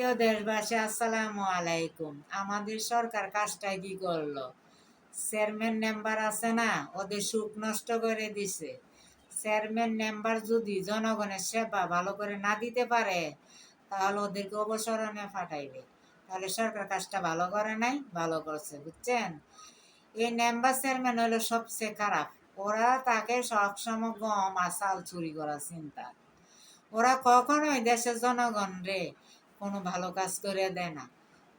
প্রিয় দেশবাসী, আসসালামু আলাইকুম। আমাদের সরকার কাজটা কি করলো? চেয়ারম্যান মেম্বার আছে না, ওদের সুখ নষ্ট করে দিছে। চেয়ারম্যান মেম্বার যদি জনগণের সেবা ভালো করে না দিতে পারে, তাহলে ওদেরকে অবসরণে পাঠাইবে। তাহলে সরকার কাজটা ভালো করে নাই, ভালো করছে, বুঝছেন? এই মেম্বার চেয়ারম্যান হলো সবচেয়ে খারাপ। ওরা তাকে সবসময় গম আর চাল চুরি করার চিন্তা। ওরা কখনোই দেশের জনগণ রে কোনো ভালো কাজ করে দেয় না।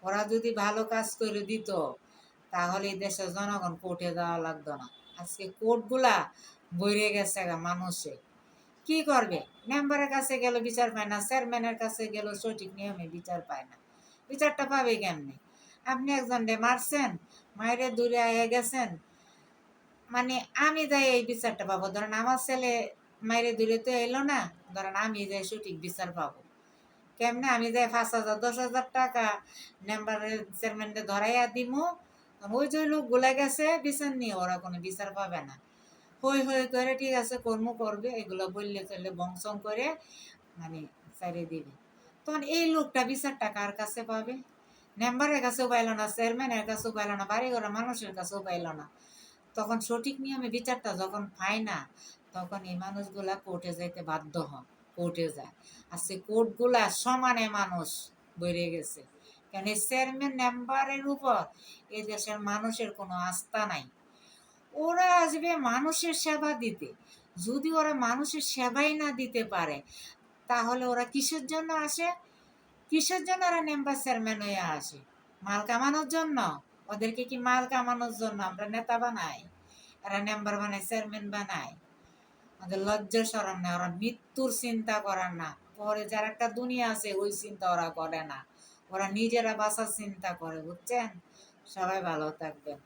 ওরা যদি ভালো কাজ করে দিত, তাহলে এই দেশের জনগণ কোর্টে যাওয়া লাগতো না। আজকে কোর্টগুলা বইরে গেছে মানুষে। কি করবে? মেম্বারের কাছে গেল বিচার পায় না, চেয়ারম্যানের কাছে গেল সঠিক নিয়মে বিচার পায় না। বিচারটা পাবে কেমনে? আপনি একজন ডে মারছেন, মায়েরে দূরে আয়ে গেছেন, মানে আমি যাই এই বিচারটা পাবো। ধরেন আমার ছেলে মায়েরে দূরে তো এলো না, ধরেন আমি যাই সঠিক বিচার পাবো কেমনে? আমি যাই 5,000 10,000 টাকা মেম্বারের চেয়ারম্যানকে ধরাইয়া দিমু। ওই যে লোক গুলা গেছে বিচার নিয়ে, ওরা কোনো বিচার পাবে না। হই হই করে ঠিক আছে কর্ম করবে, এগুলো বললে চললে বংশং করে মানে ছাড়িয়ে দিবে। তখন এই লোকটা বিচারটা কার কাছে পাবে? মেম্বারের কাছেও পাইল না, চেয়ারম্যানের কাছেও পাইল না, বাড়ি ঘরের মানুষের কাছেও পাইল না। তখন সঠিক নিয়মে বিচারটা যখন পায় না, তখন এই মানুষগুলা কোর্টে যাইতে বাধ্য হন, কোর্টে যায়। আর সে কোর্টগুলা সমানে মানুষ বেড়ে গেছে, কারণ এই চেয়ারম্যান মেম্বারের উপর এই দেশের মানুষের কোনো আস্থা নাই। ওরা আসবে মানুষের সেবা দিতে। যদি ওরা মানুষের সেবাই না দিতে পারে, তাহলে ওরা কিসের জন্য আসে? কিসের জন্য ওরা মেম্বার চেয়ারম্যান হয়ে আসে? মাল কামানোর জন্য? ওদেরকে কি মাল কামানোর জন্য আমরা নেতা বানাই? এরা মেম্বার বানায়, চেয়ারম্যান বানায়? ওদের লজ্জা শরম নেই। ওরা মৃত্যুর চিন্তা করার না, পরে যার একটা দুনিয়া আছে ওই চিন্তা ওরা করে না। ওরা নিজেরা বাঁচার চিন্তা করে, বুঝছেন? সবাই ভালো থাকবেন।